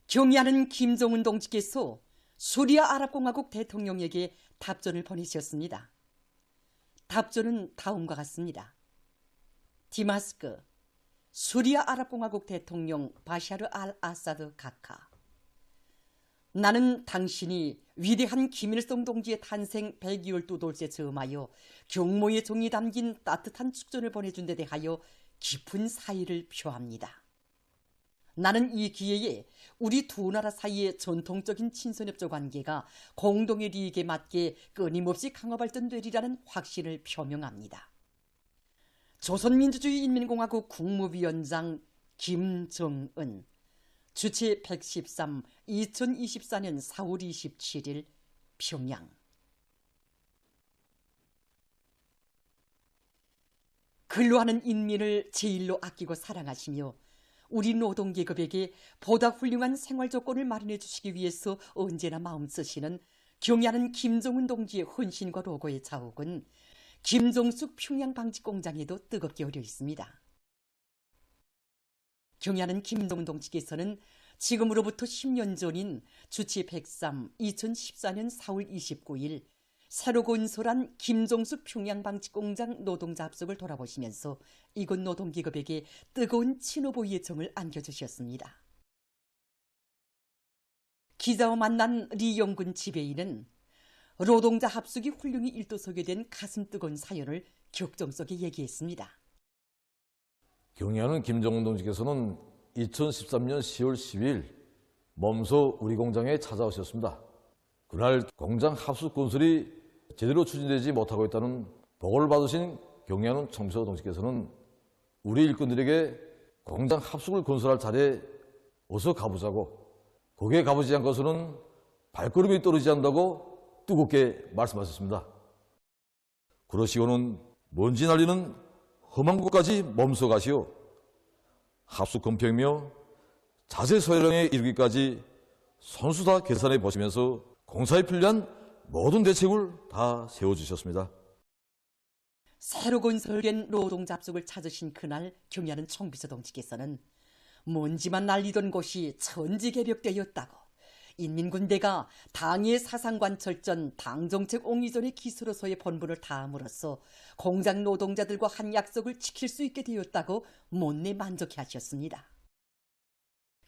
경의하는 김정은 동지께서 수리아 아랍공화국 대통령에게 답전을 보내셨습니다. 답전은 다음과 같습니다. 디마스크, 수리아 아랍공화국 대통령 바샤르 알 아사드 각하. 나는 당신이 위대한 김일성 동지의 탄생 112돌째 즈음하여 경모의 정이 담긴 따뜻한 축전을 보내준 데 대하여 깊은 사의를 표합니다. 나는 이 기회에 우리 두 나라 사이의 전통적인 친선협조 관계가 공동의利益에 맞게 끊임없이 강화 발전되리라는 확신을 표명합니다. 조선민주주의인민공화국 국무위원장 김정은, 주체 113, 2024년 4월 27일 평양. 근로하는 인민을 제일로 아끼고 사랑하시며 우리 노동계급에게 보다 훌륭한 생활 조건을 마련해 주시기 위해서 언제나 마음 쓰시는 경의하는 김정은 동지의 헌신과 로고의 자욱은 김정숙 평양방직공장에도 뜨겁게 어려 있습니다. 경의하는 김정은 동지께서는 지금으로부터 10년 전인 주치 103, 2014년 4월 29일 새로 건설한 김정숙 평양방직공장 노동자 합숙을 돌아보시면서 이곳 노동기업에게 뜨거운 친오보이의 정을 안겨주셨습니다. 기자와 만난 리영군 지배인은 노동자 합숙이 훌륭히 일도서게 된 가슴 뜨거운 사연을 격정 속에 얘기했습니다. 경의하는 김정은 동지께서는 2013년 10월 10일 몸소 우리 공장에 찾아오셨습니다. 그날 공장 합숙 건설이 제대로 추진되지 못하고 있다는 보고를 받으신 경의하는 총비서 동지께서는 우리 일꾼들에게 공장 합숙을 건설할 자리에 어서 가보자고, 거기에 가보지 않고서는 발걸음이 떨어지지 않는다고 뜨겁게 말씀하셨습니다. 그러시고는 먼지 날리는 험한 곳까지 몸소 가시어 합숙 검표이며 자재 소요량에 이르기까지 손수 다 계산해 보시면서 공사에 필요한 모든 대책을 다 세워주셨습니다. 새로 건설된 노동자 합숙을 찾으신 그날 경의하는 총비서 동지께서는 먼지만 날리던 곳이 천지개벽되었다고, 인민군대가 당의 사상관철전 당정책 옹이전의 기수로서의 본분을 다함으로써 공장 노동자들과 한 약속을 지킬 수 있게 되었다고 못내 만족해 하셨습니다.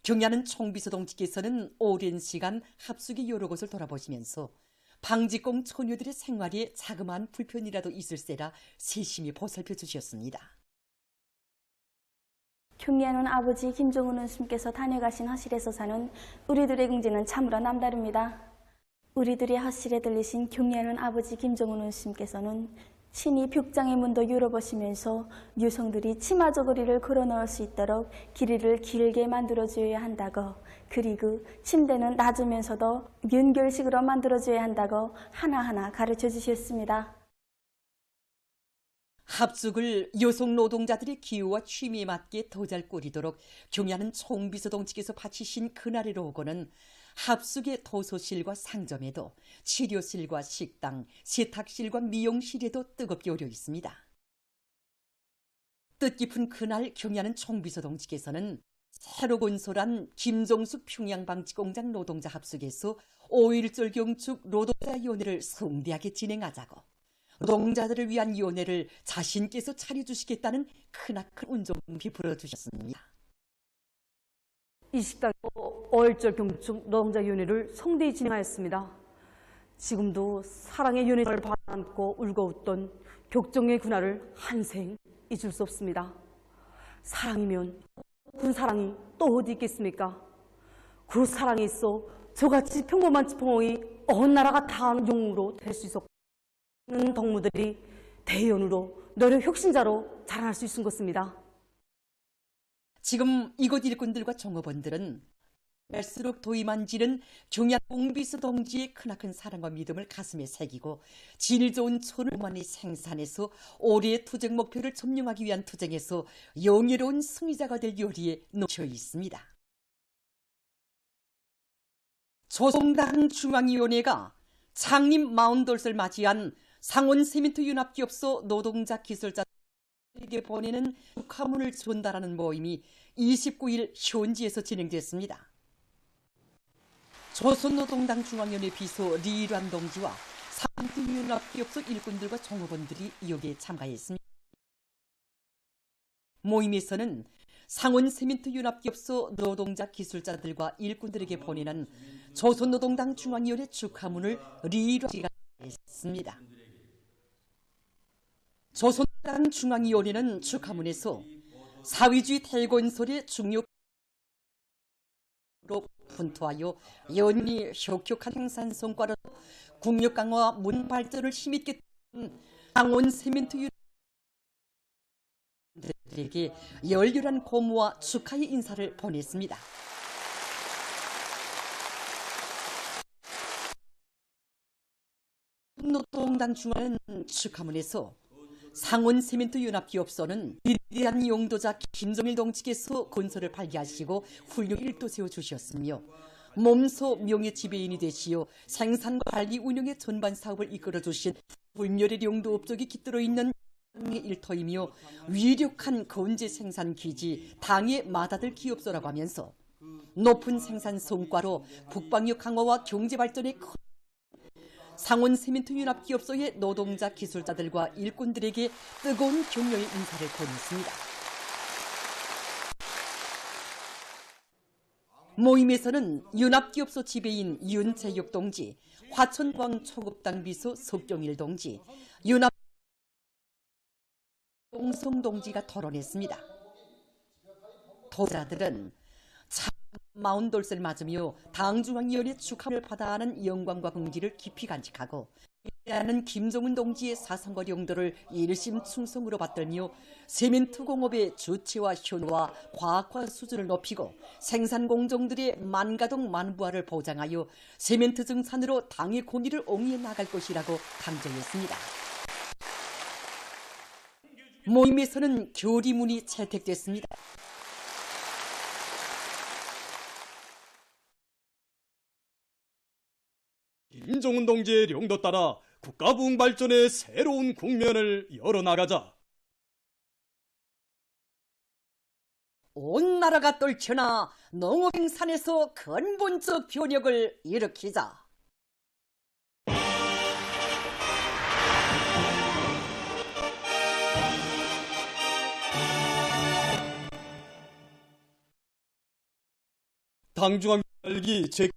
경의하는 총비서 동지께서는 오랜 시간 합숙의 여러 곳을 돌아보시면서 방직공 처녀들의 생활에 자그마한 불편이라도 있을세라 세심히 보살펴 주셨습니다. 경의하는 아버지 김정은 원수님께서 다녀가신 허실에서 사는 우리들의 경제는 참으로 남다릅니다. 우리들의 허실에 들리신 경의하는 아버지 김정은 원수님께서는 친히 벽장의 문도 열어보시면서 여성들이 치마 저고리를 걸어 넣을 수 있도록 길이를 길게 만들어줘야 한다고, 그리고 침대는 낮으면서도 연결식으로 만들어줘야 한다고 하나하나 가르쳐 주셨습니다. 합숙을 여성 노동자들의 기호와 취미에 맞게 더 잘 꾸리도록 경의하는 총비서 동지께서 바치신 그날에로 오고는 합숙의 도서실과 상점에도 치료실과 식당, 세탁실과 미용실에도 뜨겁게 오려 있습니다. 뜻깊은 그날 경의하는 총비서 동지께서는 새로 건설한 김정숙 평양방직공장 노동자 합숙에서 5.1절 경축 노동자위원회를 성대하게 진행하자고, 노동자들을 위한 위원회를 자신께서 차려주시겠다는 크나큰 운종비 불어주셨습니다. 이 식당 5.1절 경축 노동자위원회를 성대히 진행하였습니다. 지금도 사랑의 연회를 받아안고 울고 웃던 격정의 그날을 한생 잊을 수 없습니다. 사랑이면 그 사랑이 또 어디 있겠습니까? 그 사랑이 있어 저같이 평범한 지평이 어느 나라가 다 영웅으로 될 수 있었고, 동무들이 대연으로 노력 혁신자로 자라날 수 있은 것입니다. 지금 이곳 일꾼들과 종업원들은 갈수록 도이만지는 경의하는 총비서 동지의 크나큰 사랑과 믿음을 가슴에 새기고 질 좋은 천을 많이 생산해서 올해의 투쟁 목표를 점령하기 위한 투쟁에서 영예로운 승리자가 될 요리에 놓여 있습니다. 조성당 중앙위원회가 창립 40돌을 맞이한 상원세민트윤합기업소 노동자 기술자에게 보내는 축하문을 전달하는 모임이 29일 현지에서 진행됐습니다. 조선노동당 중앙위원회 비서 리일환 동지와 삼국연합기업소 일꾼들과 종업원들이 여기에 참가했습니다. 모임에서는 상원세민트연합기업소 노동자 기술자들과 일꾼들에게 보내는 조선노동당 중앙위원회 축하문을 리일환 씨가 했습니다. 조선노동당 중앙위원회는 축하문에서 사회주의 대건설의 중요 분투하여 연이 혁혁한 생산 성과로 국력 강화와 문 발전을 힘있게 상원 세멘트 유들에게 열렬한 고무와 축하의 인사를 보냈습니다. 노동당 중앙은 축하문에서 상원 세멘트 연합기업소는 위대한 용도자 김정일 동지께서 건설을 발기하시고 훌륭 일도 세워주셨으며 몸소 명예 지배인이 되시어 생산관리 운영의 전반 사업을 이끌어주신 불멸의 용도업적이 깃들어 있는 당의 일터이며 위력한 건재 생산 기지 당의 맏아들 기업소라고 하면서 높은 생산 성과로 북방역 강화와 경제 발전에 큰 상원 세멘트 연합기업소의 노동자 기술자들과 일꾼들에게 뜨거운 격려의 인사를 보냈습니다. 모임에서는 연합기업소 지배인 윤재혁 동지, 화천광 초급당 비서 석경일 동지, 연합 동성 동지가 토론했습니다. 도자들은 마운돌쇠를 맞으며 당중앙위원회 축하를 받아 하는 영광과 긍지를 깊이 간직하고 위대한 김정은 동지의 사상과 용도를 일심 충성으로 받들며 세멘트 공업의 주체와 현우와 과학화 수준을 높이고 생산 공정들의 만가동 만부화를 보장하여 세멘트 증산으로 당의 권위를 옹이해 나갈 것이라고 강조했습니다. 모임에서는 교리문이 채택됐습니다. 김정은 동지의 령도 따라 국가 부흥 발전의 새로운 국면을 열어나가자. 온 나라가 떨쳐나 농업 생산에서 근본적 변혁을 일으키자. 당중앙 열기 제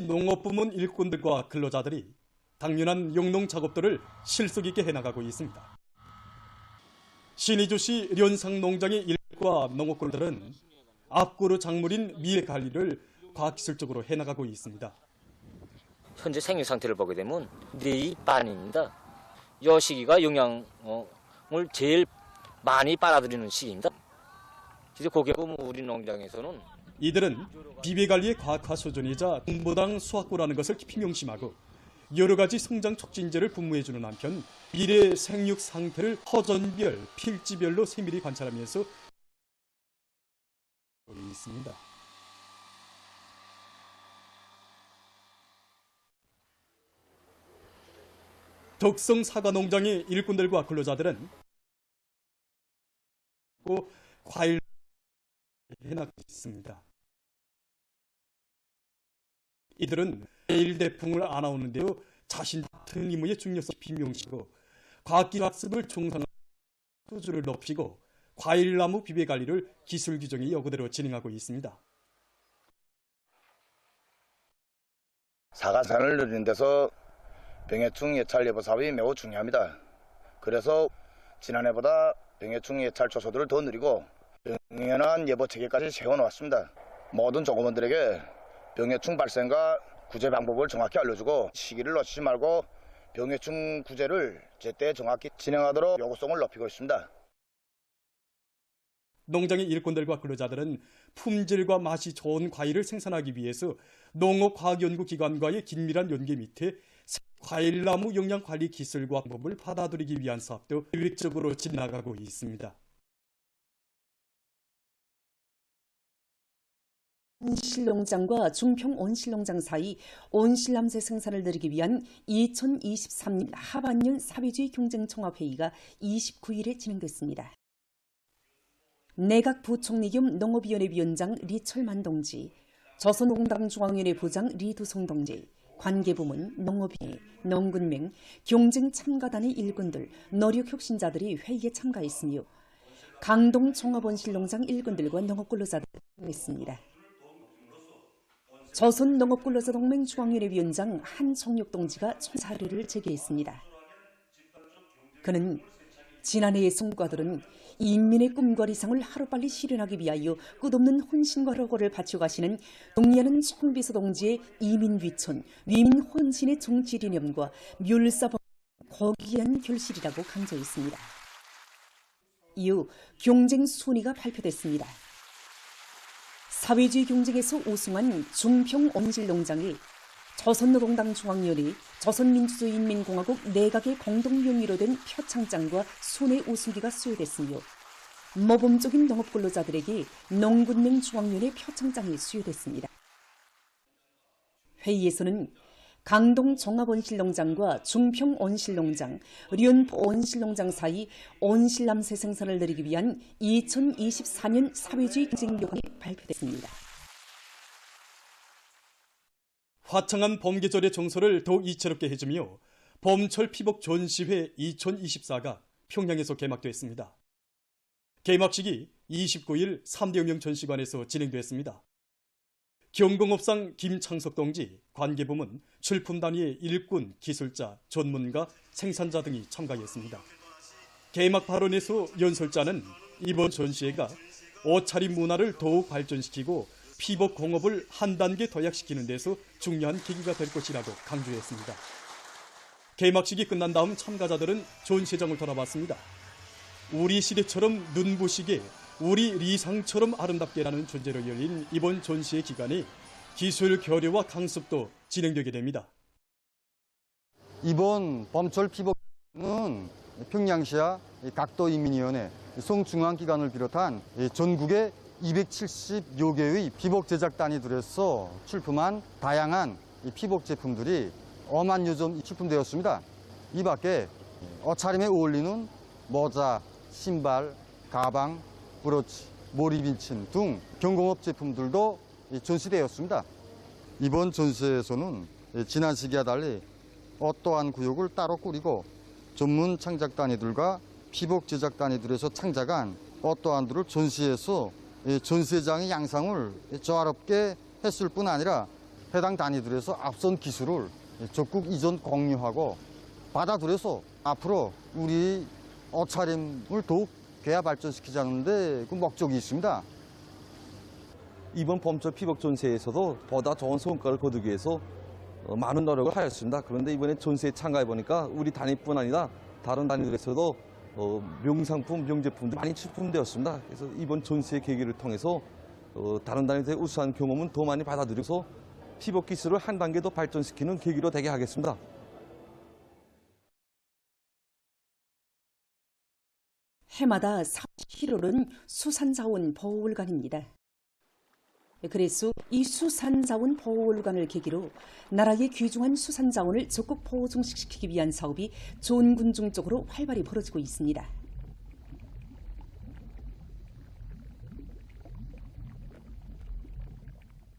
농업부문 일꾼들과 근로자들이 당면한 영농 작업들을 실속 있게 해나가고 있습니다. 신의주시 련상농장의 일과 농업꾼들은 앞구르 작물인 밀 관리를 과학기술적으로 해나가고 있습니다. 현재 생육 상태를 보게 되면 네 반입니다. 이 시기가 영양을 제일 많이 빨아들이는 시기입니다. 이제 그게 우리 농장에서는 이들은 비배관리의 과학화 수준이자 동부당 수확고라는 것을 깊이 명심하고 여러 가지 성장 촉진제를 분무해주는 한편 밀의 생육 상태를 허전별, 필지별로 세밀히 관찰하면서 있습니다. 덕성 사과농장의 일꾼들과 근로자들은 과일 해나가고 있습니다. 이들은 과일 대풍을 안아오는데요, 자신 같은 임무의 중요성을 비명시고 과학기술 학습을 종상하고 수준을 높이고 과일나무 비배 관리를 기술 규정의 여부대로 진행하고 있습니다. 사과산을 늘리는 데서 병해충 예찰 예보 사업이 매우 중요합니다. 그래서 지난해보다 병해충 예찰 조소들을 더 늘리고 병해난 예보 체계까지 세워놓았습니다. 모든 종업원들에게 병해충 발생과 구제 방법을 정확히 알려주고 시기를 놓치지 말고 병해충 구제를 제때 정확히 진행하도록 요구성을 높이고 있습니다. 농장의 일꾼들과 근로자들은 품질과 맛이 좋은 과일을 생산하기 위해서 농업과학연구기관과의 긴밀한 연계 밑에 과일나무 영양관리 기술과 방법을 받아들이기 위한 사업도 계획적으로 진행하고 있습니다. 온실농장과 중평 온실농장 사이 온실남새 생산을 늘리기 위한 2023년 하반년 사회주의 경쟁종합회의가 29일에 진행됐습니다. 내각 부총리 겸 농업위원회 위원장 리철만 동지, 조선노동당 중앙위원회 부장 리두송 동지, 관계부문, 농업회, 농군맹, 경쟁 참가단의 일꾼들, 노력혁신자들이 회의에 참가했으며 강동 종합원실농장 일꾼들과 농업근로자들이 참가했습니다. 조선농업근로자동맹 중앙위원회 위원장 한종육 동지가 사례를 제기했습니다. 그는 지난해의 성과들은 인민의 꿈과 이상을 하루빨리 실현하기 위하여 끝없는 혼신과 노고를 바쳐가시는 동리하는 총비서 동지의 이민위촌, 위민혼신의 정치리념과 멸사법 고귀한 결실이라고 강조했습니다. 이후 경쟁 순위가 발표됐습니다. 사회주의 경쟁에서 우승한 중평온실농장이 조선노동당 중앙위원회, 조선민주주의인민공화국 내각의 공동명의로 된 표창장과 순회 우승기가 수여됐으며 모범적인 농업근로자들에게 농군맹 중앙위원회 표창장이 수여됐습니다. 회의에서는 강동 종합온실농장과 중평온실농장, 련포온실농장 사이 온실남새 생산을 늘리기 위한 2024년 사회주의 경쟁력이 발표됐습니다. 화창한 봄 계절의 정서를 더욱 이채롭게 해주며 봄철 피복 전시회 2024가 평양에서 개막됐습니다. 개막식이 29일 3대 혁명 전시관에서 진행됐습니다. 경공업상 김창석 동지, 관계부문, 출품단위의 일꾼, 기술자, 전문가, 생산자 등이 참가했습니다. 개막 발언에서 연설자는 이번 전시회가 옷차림 문화를 더욱 발전시키고 피복 공업을 한 단계 도약시키는 데서 중요한 계기가 될 것이라고 강조했습니다. 개막식이 끝난 다음 참가자들은 전시장을 돌아봤습니다. 우리 시대처럼 눈부시게, 우리 리상처럼 아름답게라는 주제로 열린 이번 전시회 기간에 기술 교류와 강습도 진행되게 됩니다. 이번 봄철 피복은 평양시와 각도인민위원회, 송중앙기관을 비롯한 전국의 270여 개의 피복 제작단위들에서 출품한 다양한 피복 제품들이 5만여 점 출품되었습니다. 이 밖에 옷차림에 어울리는 모자, 신발, 가방, 브로치, 모리빈친 등 경공업 제품들도 전시되었습니다. 이번 전시에서는 지난 시기와 달리 어떠한 구역을 따로 꾸리고 전문 창작단위들과 피복 제작단위들에서 창작한 어떠한들을 전시해서 전시회장의 양상을 조화롭게 했을 뿐 아니라 해당 단위들에서 앞선 기술을 적극 이전 공유하고 받아들여서 앞으로 우리 옷차림을 더욱 개화 발전시키자는 데 그 목적이 있습니다. 이번 봄철 피복 전시회에서도 보다 좋은 성과를 거두기 위해서 많은 노력을 하였습니다. 그런데 이번에 전시회에 참가해 보니까 우리 단위뿐 아니라 다른 단위들에서도 명상품, 명제품도 많이 출품되었습니다. 그래서 이번 전시회 계기를 통해서 다른 단위들의 우수한 경험은 더 많이 받아들여서 피복 기술을 한 단계 더 발전시키는 계기로 되게 하겠습니다. 해마다 7월은 수산자원 보호월간입니다. 그래서 이 수산자원 보호월간을 계기로 나라의 귀중한 수산자원을 적극 보호 종식시키기 위한 사업이 전군중 쪽으로 활발히 벌어지고 있습니다.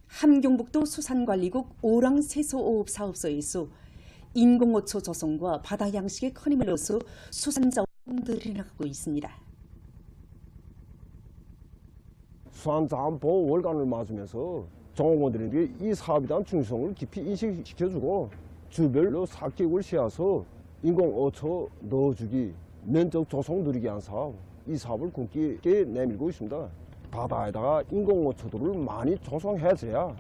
함경북도 수산관리국 오랑세소어업 사업소에서 인공어초 조성과 바다 양식에 큰 힘을 넣어서 수산자원들이 나가고 있습니다. 수산자원 보호 월간을 맞으면서 종업원들에게 이 사업에 대한 중요성을 깊이 인식시켜주고 주별로 사기획을 세워서 인공어초 넣어주기, 면적 조성 누리기 위한 사업, 이 사업을 굳게 내밀고 있습니다. 바다에다가 인공어초들을 많이 조성해줘야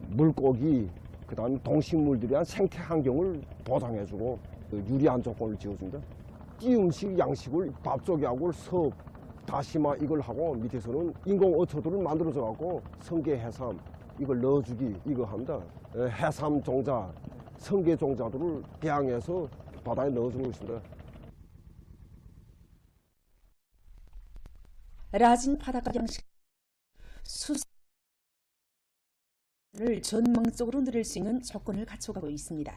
물고기, 그다음에 동식물들에 대한 생태 환경을 보장해주고 유리한 조건을 지어줍니다. 띄음식 양식을 밥조개하고 섭, 다시마 이걸 하고 밑에서는 인공어초들을 만들어줘갖고 성게, 해삼 이걸 넣어주기 이거 합니다. 해삼 종자, 성게 종자들을 배양해서 바다에 넣어주고 있습니다. 라진 바닷가 양식 수산을 전망적으로 늘릴 수 있는 조건을 갖춰가고 있습니다.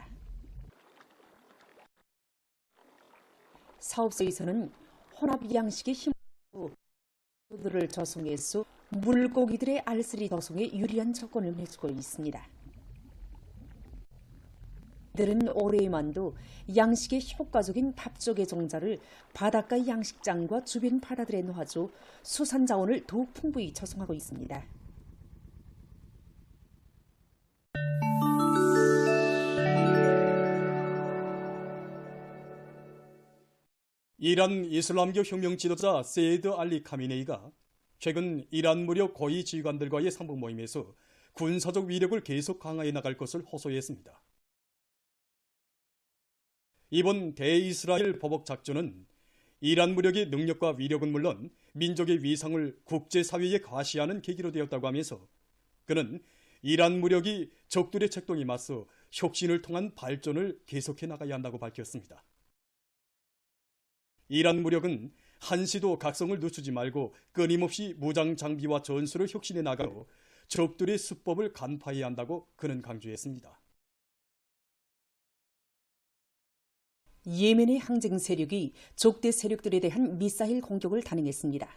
사업소에서는 혼합 양식의 힘으로 들을 조성해서 물고기들의 알쓰리 더송에 유리한 조건을 내주고 있습니다. 이들은 올해에만도 양식의 효과적인 밥조개 종자를 바닷가 양식장과 주변 바다들에 놓아줘 수산자원을 더욱 풍부히 조성하고 있습니다. 이란 이슬람교 혁명 지도자 세이드 알리 카미네이가 최근 이란 무력 고위 지휘관들과의 상부 모임에서 군사적 위력을 계속 강화해 나갈 것을 호소했습니다. 이번 대이스라엘 보복 작전은 이란 무력의 능력과 위력은 물론 민족의 위상을 국제사회에 과시하는 계기로 되었다고 하면서 그는 이란 무력이 적들의 책동에 맞서 혁신을 통한 발전을 계속해 나가야 한다고 밝혔습니다. 이란 무력은 한시도 각성을 늦추지 말고 끊임없이 무장 장비와 전술을 혁신해 나가고 적들의 수법을 간파해야 한다고 그는 강조했습니다. 예멘의 항쟁 세력이 적대 세력들에 대한 미사일 공격을 단행했습니다.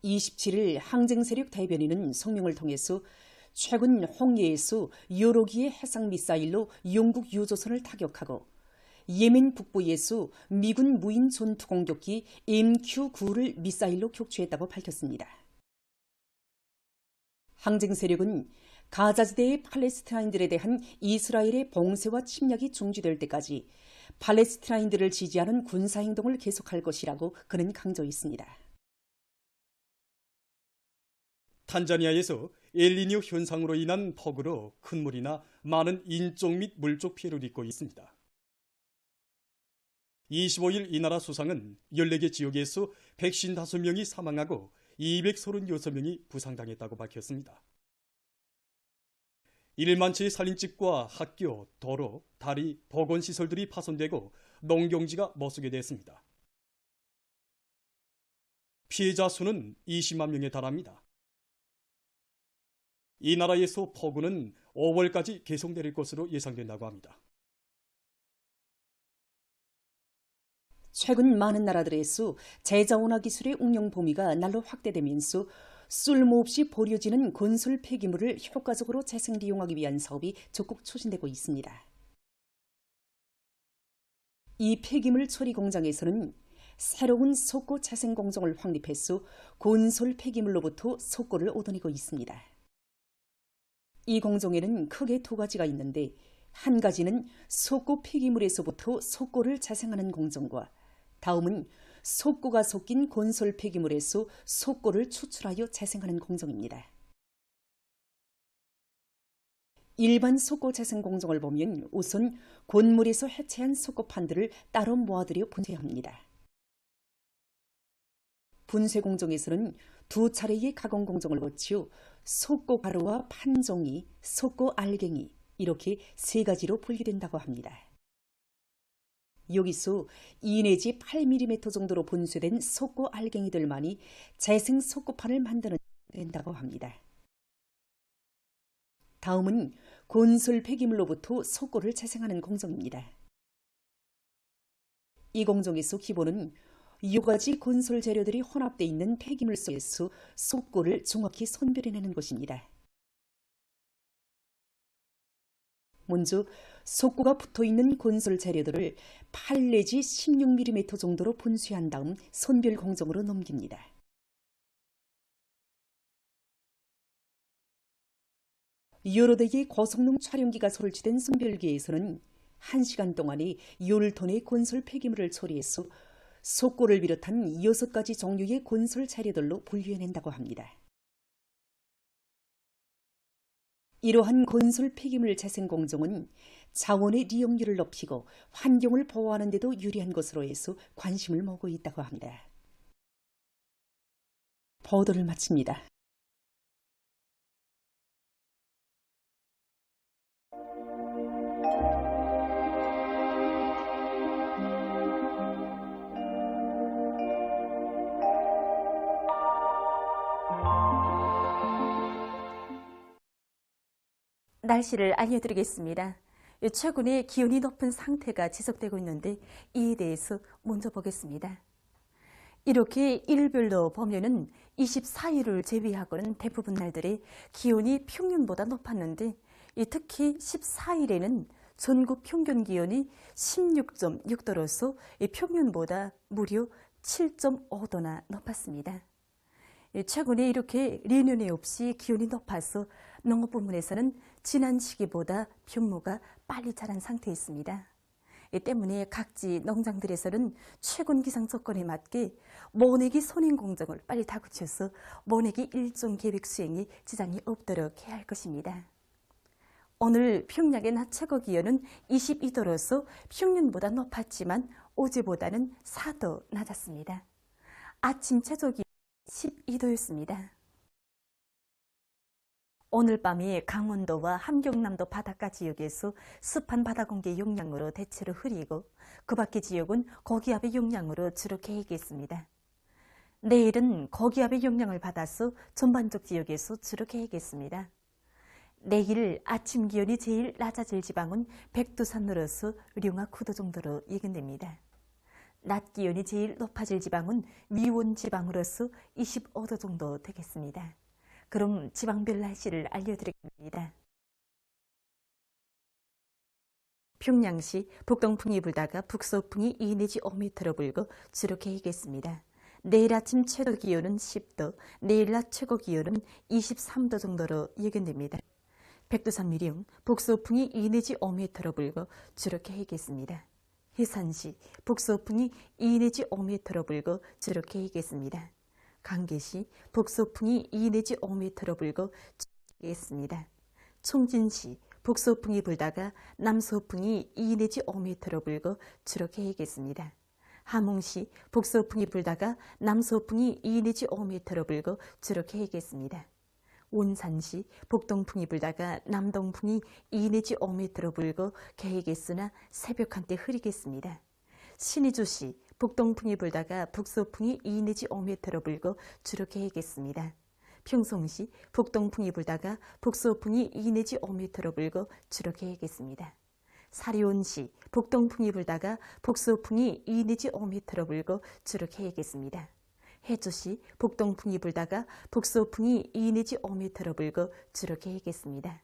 27일 항쟁 세력 대변인은 성명을 통해서 최근 홍해에서 여러 기의 해상 미사일로 영국 유조선을 타격하고 예멘 북부에서 미군 무인 전투 공격기 MQ-9를 미사일로 격추했다고 밝혔습니다. 항쟁 세력은 가자지대의 팔레스타인들에 대한 이스라엘의 봉쇄와 침략이 중지될 때까지 팔레스타인들을 지지하는 군사행동을 계속할 것이라고 그는 강조했습니다. 탄자니아에서 엘니뇨 현상으로 인한 폭우로 큰 물이나 많은 인적 및 물적 피해를 입고 있습니다. 25일 이 나라 수상은 14개 지역에서 155명이 사망하고 236명이 부상당했다고 밝혔습니다. 1만 채의 살림집과 학교, 도로, 다리, 보건시설들이 파손되고 농경지가 못쓰게 됐습니다. 피해자 수는 20만 명에 달합니다. 이 나라에서 폭우는 5월까지 계속 내릴 것으로 예상된다고 합니다. 최근 많은 나라들에서 제자원화 기술의 응용 범위가 날로 확대되면서 쓸모없이 버려지는 건설 폐기물을 효과적으로 재생利用하기 위한 사업이 적극 추진되고 있습니다. 이 폐기물 처리 공장에서는 새로운 석고 재생 공정을 확립해서 건설 폐기물로부터 석고를 얻어내고 있습니다. 이 공정에는 크게 두 가지가 있는데 한 가지는 석고 폐기물에서부터 석고를 재생하는 공정과 다음은 석고가 섞인 건설 폐기물에서 석고를 추출하여 재생하는 공정입니다. 일반 석고 재생 공정을 보면 우선 곤물에서 해체한 석고판들을 따로 모아들여 분쇄합니다. 분쇄 공정에서는 두 차례의 가공 공정을 거치어 석고 가루와 판종이, 석고 알갱이 이렇게 세 가지로 분리된다고 합니다. 여기서 2 내지 8mm 정도로 분쇄된 석고 알갱이들만이 재생 석고판을 만드는 된다고 합니다. 다음은 건설 폐기물로부터 석고를 재생하는 공정입니다. 이 공정에서 기본은 여러 가지 건설 재료들이 혼합되어 있는 폐기물 속에서 석고를 정확히 선별해내는 것입니다. 먼저 석고가 붙어있는 건설 재료들을 8 내지 16mm 정도로 분쇄한 다음 선별 공정으로 넘깁니다. 여러 대의 고성능 촬영기가 설치된 선별기에서는 1시간 동안에 10톤의 건설 폐기물을 처리해서 석고를 비롯한 6가지 종류의 건설 재료들로 분류해낸다고 합니다. 이러한 건설 폐기물 재생 공정은 자원의利用률을 높이고 환경을 보호하는 데도 유리한 것으로 해서 관심을 모으고 있다고 합니다. 보도를 마칩니다. 날씨를 알려드리겠습니다. 최근에 기온이 높은 상태가 지속되고 있는데 이에 대해서 먼저 보겠습니다. 이렇게 일별로 보면은 24일을 제외하고는 대부분 날들이 기온이 평년보다 높았는데 특히 14일에는 전국 평균 기온이 16.6도로서 평년보다 무려 7.5도나 높았습니다. 최근에 이렇게 리년에 없이 기온이 높아서 농업 부문에서는 지난 시기보다 병모가 빨리 자란 상태에 있습니다. 이 때문에 각지 농장들에서는 최근 기상 조건에 맞게 모내기 선행 공정을 빨리 다그쳐서 모내기 일종 계획 수행에 지장이 없도록 해야 할 것입니다. 오늘 평양의 낮 최고 기온은 22도로서 평년보다 높았지만 어제보다는 4도 낮았습니다. 아침 최저 기온 12도였습니다. 오늘 밤에 강원도와 함경남도 바닷가 지역에서 습한 바다 공기 영향으로 대체로 흐리고 그 밖의 지역은 고기압의 영향으로 주로 개이겠습니다. 내일은 고기압의 영향을 받아서 전반적 지역에서 주로 개이겠습니다. 내일 아침 기온이 제일 낮아질 지방은 백두산으로서 룡화 9도 정도로 예견됩니다. 낮 기온이 제일 높아질 지방은 미원 지방으로서 25도 정도 되겠습니다. 그럼 지방별 날씨를 알려드리겠습니다. 평양시 북동풍이 불다가 북서풍이 2 내지 5m로 불고 주로 개이겠습니다. 내일 아침 최고 기온은 10도, 내일 낮 최고 기온은 23도 정도로 예견됩니다. 백두산 미령, 북서풍이 2 내지 5m로 불고 주로 개이겠습니다. 해산시, 북서풍이 2 내지 5m로 불고 주로 개이겠습니다. 강계시, 북서풍이 2 내지 5m로 불고 주겠습니다. 총진시, 북서풍이 불다가 남서풍이 2 내지 5m로 불고 주로 개이겠습니다. 함흥시, 북서풍이 불다가 남서풍이 2 내지 5m로 불고 주로 개이겠습니다. 온산시, 북동풍이 불다가 남동풍이 2 내지 5m로 불고 개이겠으나 새벽 한때 흐리겠습니다. 신의주시, 북동풍이 불다가 북서풍이 2 내지 5m로 불고 주로 개이겠습니다. 평송시, 북동풍이 불다가 북서풍이 2 내지 5m로 불고 주로 개이겠습니다. 사리온시, 북동풍이 불다가 북서풍이 2 내지 5m로 불고 주로 개이겠습니다. 해주시, 북동풍이 불다가 북서풍이 2 내지 5m로 불고 주로 개이겠습니다.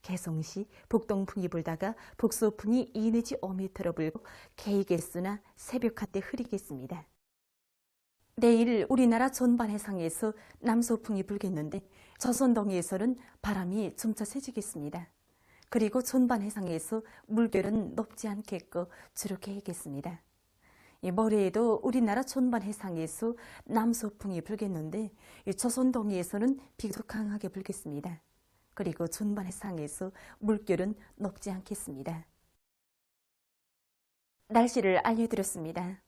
개성시, 북동풍이 불다가 북서풍이 2 내지 5m로 불고 개이겠으나 새벽 한때 흐리겠습니다. 내일 우리나라 전반 해상에서 남서풍이 불겠는데 조선동해에서는 바람이 점차 세지겠습니다. 그리고 전반 해상에서 물결은 높지 않겠고 주로 개이겠습니다. 모레에도 우리나라 전반 해상에서 남서풍이 불겠는데 조선동해에서는 비도 강하게 불겠습니다. 그리고 전반 해상에서 물결은 높지 않겠습니다. 날씨를 알려드렸습니다.